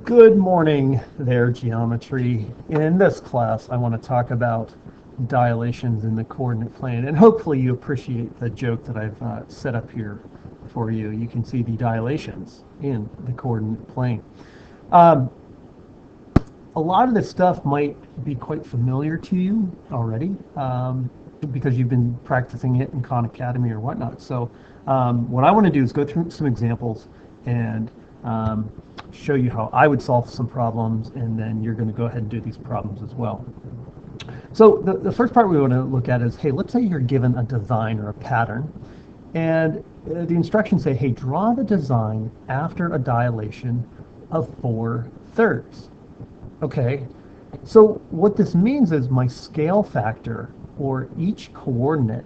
Good morning there, geometry. In this class, I want to talk about dilations in the coordinate plane, and hopefully you appreciate the joke that I've set up here for you. You can see the dilations in the coordinate plane. Um, a lot of this stuff might be quite familiar to you already because you've been practicing it in Khan Academy or whatnot. So what I want to do is go through some examples and show you how I would solve some problems, and then you're going to go ahead and do these problems as well. So the first part we want to look at is, hey, let's say you're given a design or a pattern, and the instructions say, hey, draw the design after a dilation of 4/3. Okay, so what this means is my scale factor, or each coordinate,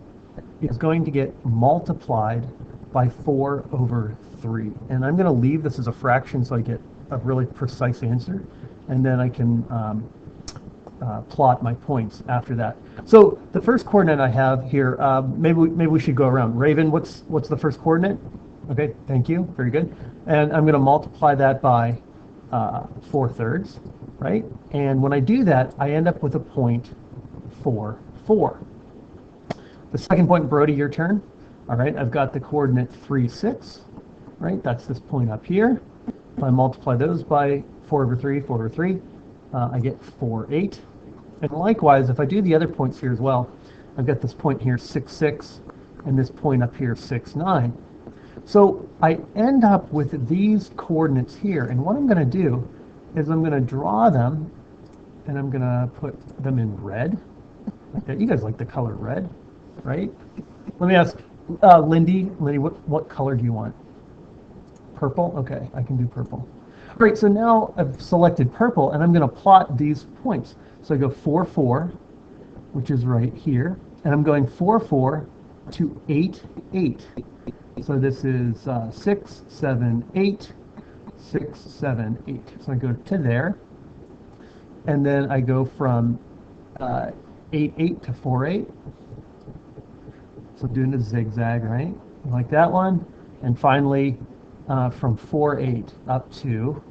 is going to get multiplied by 4/3. And I'm going to leave this as a fraction so I get a really precise answer, and then I can plot my points after that. So the first coordinate I have here, maybe we should go around. Raven, what's the first coordinate? Okay, thank you, very good. And I'm going to multiply that by 4/3, right? And when I do that, I end up with a point 4, 4. The second point, Brody, your turn. All right, I've got the coordinate 3, 6, right? That's this point up here. If I multiply those by 4/3, 4/3, I get 4, 8. And likewise, if I do the other points here as well, I've got this point here, 6, 6, and this point up here, 6, 9. So I end up with these coordinates here, and what I'm going to do is I'm going to draw them, and I'm going to put them in red. Okay, you guys like the color red, right? Let me ask Lindy, what color do you want? Purple? Okay, I can do purple. Great, so now I've selected purple, and I'm going to plot these points. So I go 4, 4, which is right here, and I'm going 4, 4 to 8, 8. So this is 6, 7, 8, 6, 7, 8. So I go to there, and then I go from 8, 8 to 4, 8. So doing a zigzag, right? Like that one. And finally, from 4, 8 up to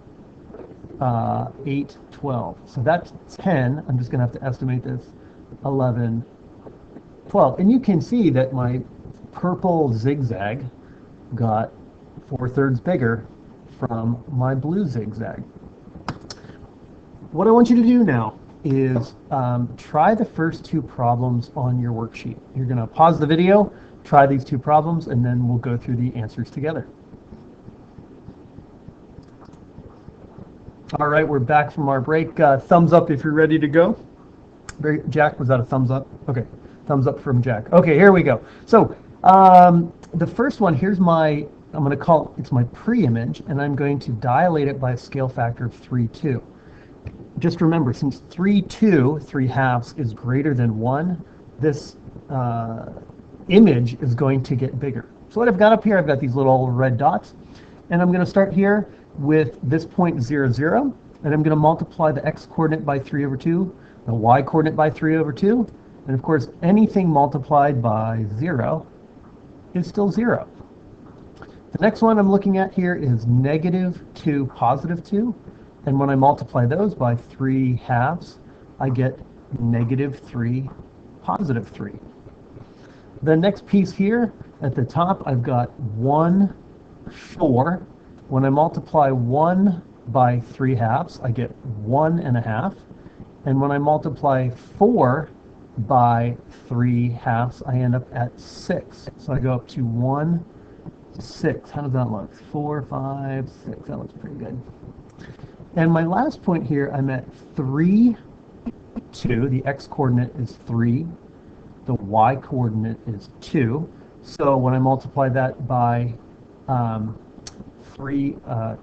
8, 12. So that's 10. I'm just going to have to estimate this. 11, 12. And you can see that my purple zigzag got 4/3 bigger from my blue zigzag. What I want you to do now is try the first two problems on your worksheet. You're going to pause the video, try these two problems, and then we'll go through the answers together. All right, we're back from our break. Thumbs up if you're ready to go. Jack, was that a thumbs up? Okay, thumbs up from Jack. Okay, here we go. So the first one, here's my, I'm going to call it's my pre-image, and I'm going to dilate it by a scale factor of 3, 2. Just remember, since 3, 2, 3/2 is greater than 1, this image is going to get bigger. So what I've got up here, I've got these little red dots, and I'm going to start here with this point 0, 0, and I'm going to multiply the x-coordinate by 3/2, the y-coordinate by 3/2, and of course anything multiplied by 0 is still 0. The next one I'm looking at here is -2, +2, and when I multiply those by 3/2, I get -3, +3. The next piece here at the top, I've got 1, 4. When I multiply 1 by 3/2, I get 1.5. And when I multiply 4 by 3/2, I end up at 6. So I go up to 1, 6. How does that look? 4, 5, 6. That looks pretty good. And my last point here, I'm at 3, 2. The x-coordinate is 3. The y-coordinate is 2. So when I multiply that by 3,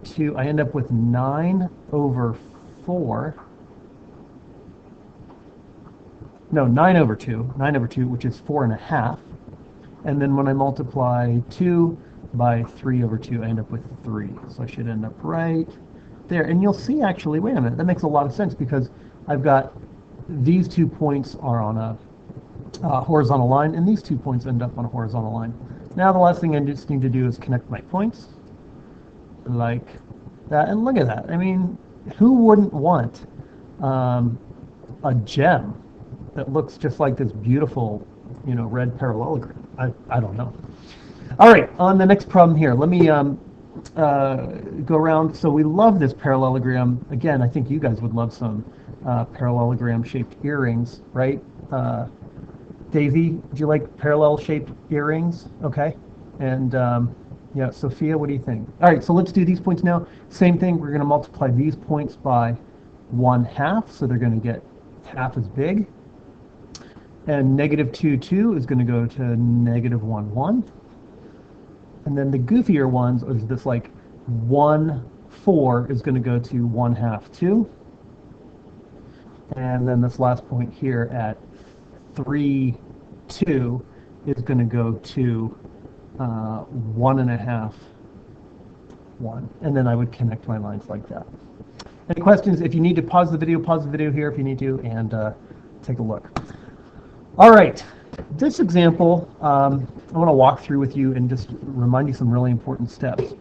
2, I end up with 9/4. No, 9/2. 9/2, which is 4.5. And then when I multiply 2 by 3/2, I end up with 3. So I should end up right there. And you'll see, actually, wait a minute, that makes a lot of sense because I've got these 2 points are on a horizontal line, and these 2 points end up on a horizontal line. Now the last thing I just need to do is connect my points like that, and look at that. I mean, who wouldn't want a gem that looks just like this beautiful, red parallelogram? I don't know. All right, on the next problem here, let me go around. So we love this parallelogram. Again, I think you guys would love some parallelogram-shaped earrings, right? Daisy, do you like parallel-shaped earrings? Okay. And yeah, Sophia, what do you think? All right, so let's do these points now. Same thing, we're going to multiply these points by 1/2, so they're going to get half as big. And negative 2, 2 is going to go to negative 1, 1. And then the goofier ones is this like 1, 4 is going to go to 1/2, 2. And then this last point here at 3, 2 is going to go to 1.5, 1. And then I would connect my lines like that. Any questions? If you need to pause the video here if you need to, and take a look. All right, this example I want to walk through with you and just remind you some really important steps.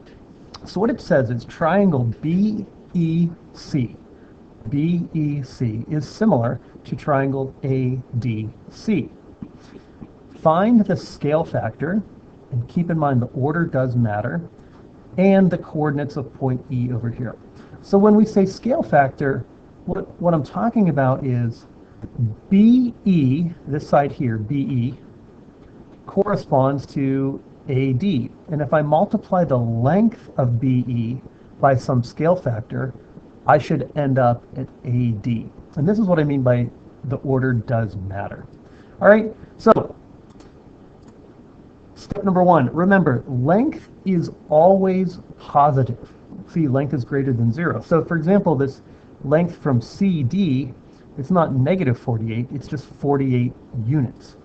So what it says is triangle BEC. BEC is similar to triangle ADC. Find the scale factor, and keep in mind the order does matter, and the coordinates of point E over here. So when we say scale factor, what I'm talking about is BE, this side here, BE, corresponds to AD. And if I multiply the length of BE by some scale factor, I should end up at AD. And this is what I mean by the order does matter. All right, so step number 1, remember, length is always positive. See, length is greater than 0. So for example, this length from CD, it's not negative 48, it's just 48 units.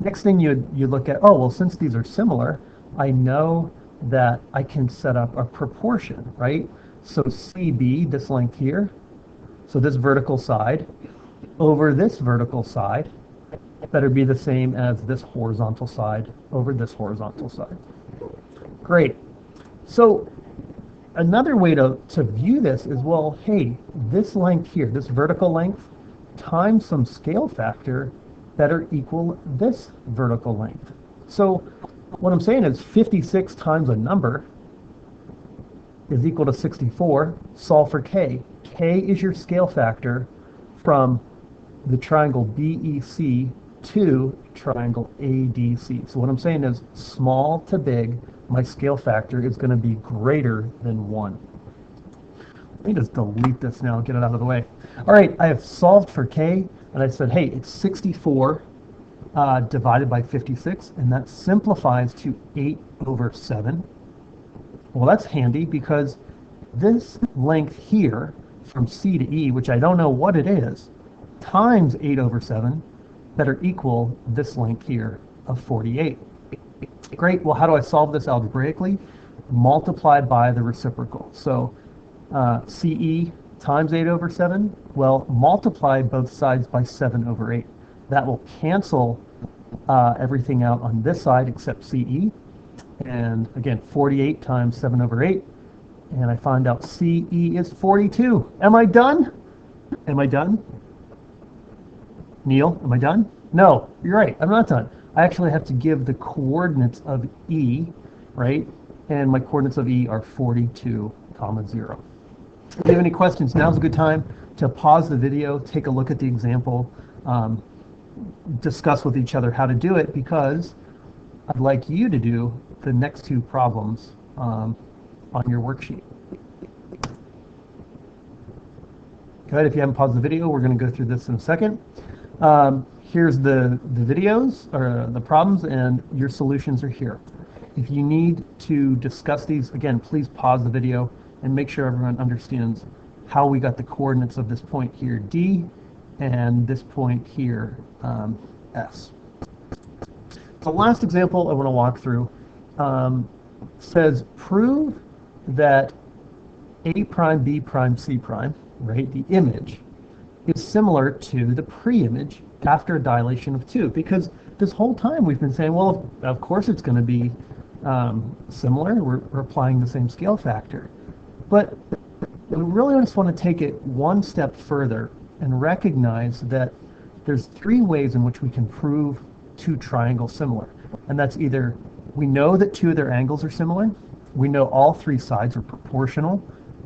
Next thing you look at, oh, well, since these are similar, I know that I can set up a proportion, right? So CB, this length here, so this vertical side over this vertical side better be the same as this horizontal side over this horizontal side. Great. So another way to view this is, well, hey, this length here, this vertical length, times some scale factor better equal this vertical length. So what I'm saying is 56 times a number is equal to 64. Solve for K. K is your scale factor from the triangle BEC to triangle ADC. So what I'm saying is small to big, my scale factor is going to be greater than 1. Let me just delete this now and get it out of the way. All right, I have solved for K, and I said, hey, it's 64 divided by 56, and that simplifies to 8/7. Well, that's handy because this length here from C to E, which I don't know what it is, times 8/7 better equal this length here of 48. Great. Well, how do I solve this algebraically? Multiply by the reciprocal. So CE times 8/7, well, multiply both sides by 7/8. That will cancel everything out on this side except CE. And again, 48 times 7/8. And I find out CE is 42. Am I done? Am I done? Neil, am I done? No, you're right. I'm not done. I actually have to give the coordinates of E, right? And my coordinates of E are 42, 0. If you have any questions, now's a good time to pause the video, take a look at the example, discuss with each other how to do it, because I'd like you to do the next 2 problems on your worksheet. Good. If you haven't paused the video, we're going to go through this in a second. Here's the videos or the problems, and your solutions are here. If you need to discuss these, again, please pause the video and make sure everyone understands how we got the coordinates of this point here, D, and this point here, S. The last example I want to walk through says prove that A prime, B prime, C prime, right, the image, is similar to the pre-image after a dilation of 2. Because this whole time we've been saying, well, of course it's going to be similar. We're applying the same scale factor. But And we really just want to take it one step further and recognize that there's three ways in which we can prove two triangles similar. And that's either we know that two of their angles are similar, we know all three sides are proportional,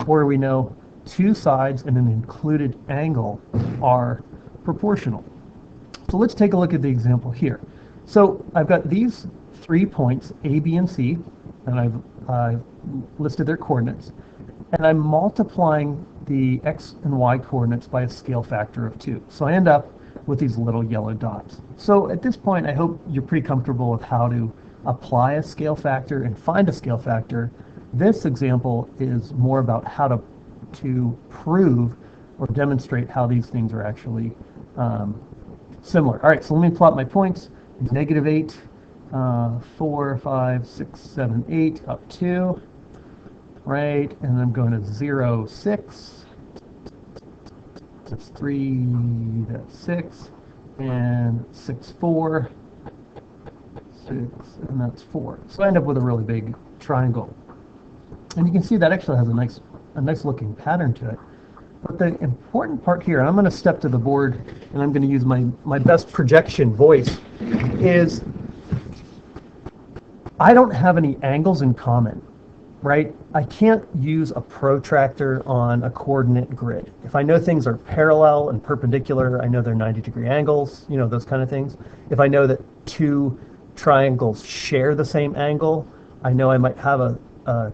or we know two sides and an included angle are proportional. So let's take a look at the example here. So I've got these 3 points, A, B, and C, and I've listed their coordinates. And I'm multiplying the x and y coordinates by a scale factor of 2. So I end up with these little yellow dots. So at this point, I hope you're pretty comfortable with how to apply a scale factor and find a scale factor. This example is more about how to prove or demonstrate how these things are actually similar. All right, so let me plot my points. -8, 4, 5, 6, 7, 8, up 2. Right, and I'm going to 0, 6. That's 3, that's 6, and 6, 4, 6, and that's 4. So I end up with a really big triangle. And you can see that actually has a nice looking pattern to it. But the important part here, and I'm going to step to the board and I'm going to use my best projection voice, is I don't have any angles in common, right? I can't use a protractor on a coordinate grid. If I know things are parallel and perpendicular, I know they're 90-degree angles, you know, those kind of things. If I know that two triangles share the same angle, I know I might have a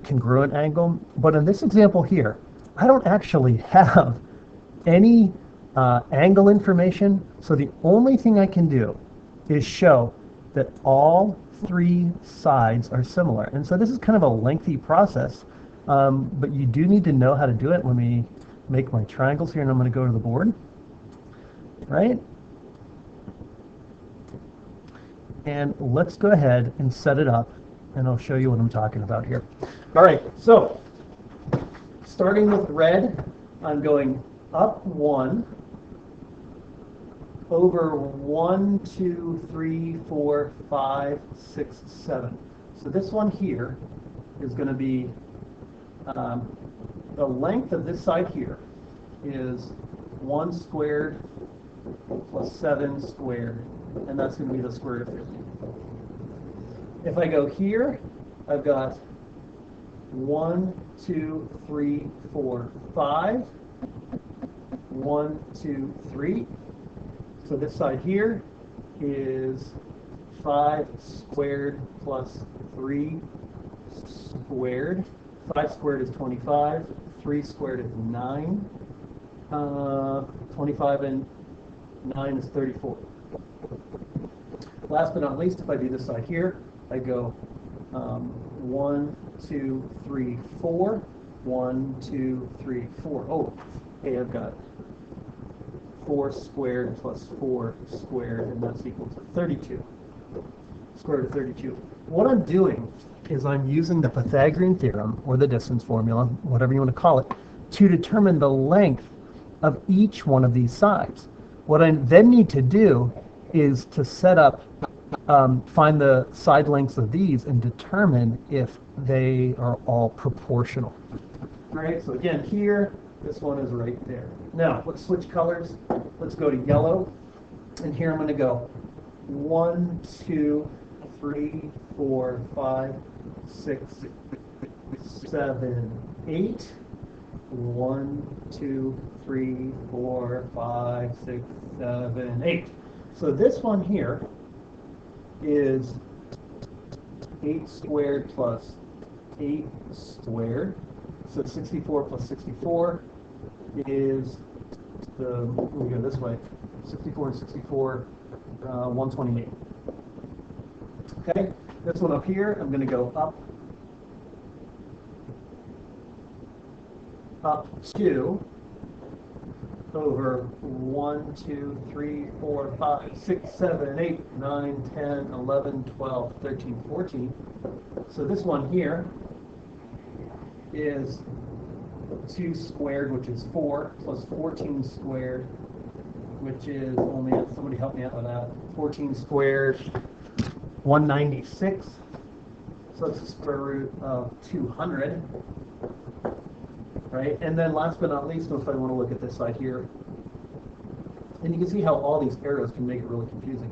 congruent angle. But in this example here, I don't actually have any angle information, so the only thing I can do is show that all three sides are similar. And so this is kind of a lengthy process, but you do need to know how to do it. Let me make my triangles here, and I'm going to go to the board, right? And let's go ahead and set it up, and I'll show you what I'm talking about here. All right, so starting with red, I'm going up 1, over 1, 2, 3, 4, 5, 6, 7. So this one here is going to be the length of this side here is 1 squared plus 7 squared, and that's going to be the square root of 50. If I go here, I've got 1, 2, 3, 4, 5. 1, 2, 3. So this side here is 5 squared plus 3 squared. 5 squared is 25. 3 squared is 9. 25 and 9 is 34. Last but not least, if I do this side here, I go 1, 2, 3, 4. 1, 2, 3, 4. Oh, hey, I've got 4 squared plus 4 squared, and that's equal to 32. Square root of 32. What I'm doing is I'm using the Pythagorean theorem, or the distance formula, whatever you want to call it, to determine the length of each one of these sides. What I then need to do is to set up, find the side lengths of these and determine if they are all proportional. All right, so again, here, this one is right there. Now, let's switch colors. Let's go to yellow. And here I'm going to go 1, 2, 3, 4, 5, 6, 7, 8. 1, 2, 3, 4, 5, 6, 7, 8. So this one here is 8 squared plus 8 squared. So 64 plus 64 is let me go this way. 64 and 64, 128. Okay, this one up here, I'm going to go up 2 over 1, 2, 3, 4, 5, 6, 7, 8, 9, 10, 11, 12, 13, 14. So this one here is 2 squared, which is 4, plus 14 squared, which is only, somebody help me out with that, 14 squared, 196. So it's the square root of 200. All right? And then last but not least, if I want to look at this side here, and you can see how all these arrows can make it really confusing.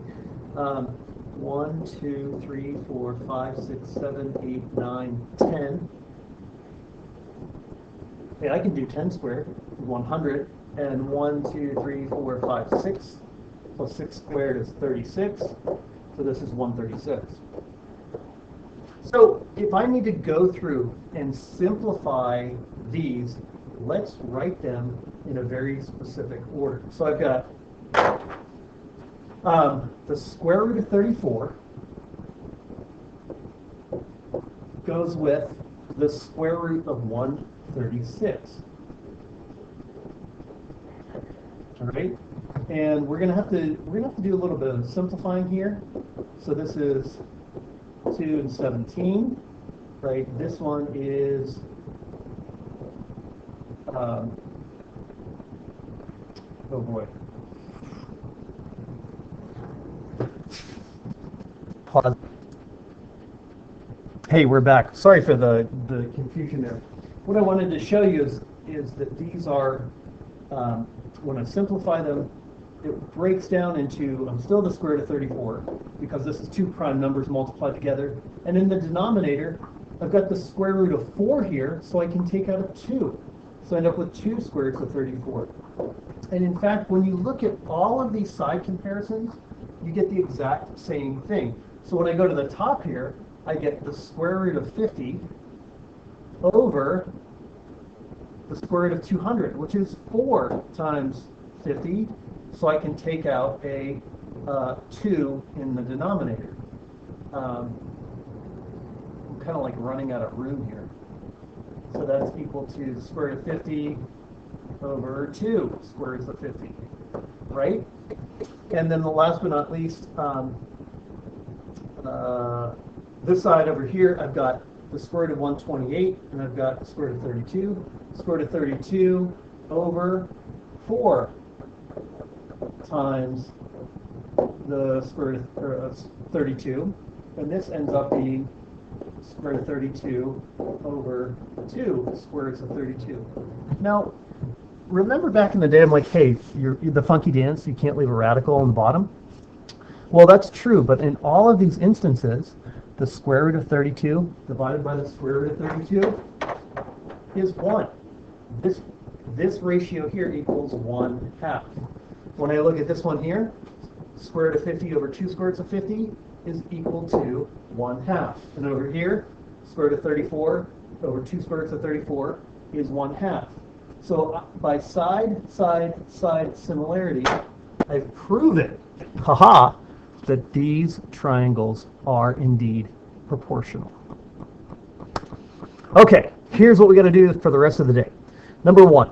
1, 2, 3, 4, 5, 6, 7, 8, 9, 10. Okay, I can do 10 squared, 100, and 1, 2, 3, 4, 5, 6. So 6 squared is 36. So this is 136. So if I need to go through and simplify these, let's write them in a very specific order. So I've got the square root of 34 goes with the square root of 136. All right, and we're gonna have to do a little bit of simplifying here. So this is 2 and 17, right? This one is oh boy. Pause. Hey, we're back. Sorry for the confusion there. What I wanted to show you is that these are, when I simplify them, it breaks down into, I'm still the square root of 34, because this is two prime numbers multiplied together. And in the denominator, I've got the square root of 4 here, so I can take out a 2. So I end up with 2 square roots of 34. And in fact, when you look at all of these side comparisons, you get the exact same thing. So when I go to the top here, I get the square root of 50 over the square root of 200, which is 4 times 50. So I can take out a 2 in the denominator. I'm kind of like running out of room here. So that's equal to the square root of 50 over 2 square roots of 50, right? And then the last but not least, this side over here, I've got the square root of 128, and I've got the square root of 32. Square root of 32 over 4 times the square root of 32. And this ends up being square root of 32 over 2 square roots of 32. Now, remember back in the day, I'm like, hey, you're the funky dance, you can't leave a radical on the bottom. Well, that's true, but in all of these instances, the square root of 32 divided by the square root of 32 is 1. This ratio here equals 1/2. When I look at this one here, square root of 50 over 2 square roots of 50 is equal to 1/2. And over here, square root of 34 over 2 square roots of 34 is 1/2. So by side similarity, I've proven, haha, that these triangles are indeed proportional. Okay, here's what we got to do for the rest of the day. Number 1,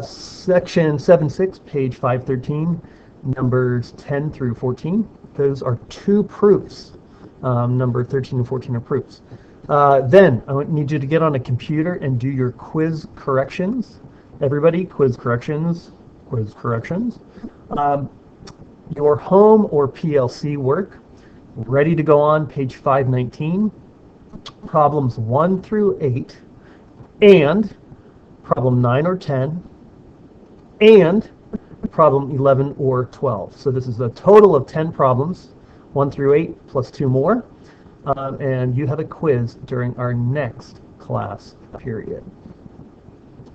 section 7.6, page 513, numbers 10 through 14. Those are 2 proofs. Number 13 and 14 are proofs. Then I need you to get on a computer and do your quiz corrections. Everybody, quiz corrections. Your home or PLC work, ready to go on page 519, problems 1 through 8, and problem 9 or 10, and problem 11 or 12. So this is a total of 10 problems, 1 through 8 plus 2 more, and you have a quiz during our next class period.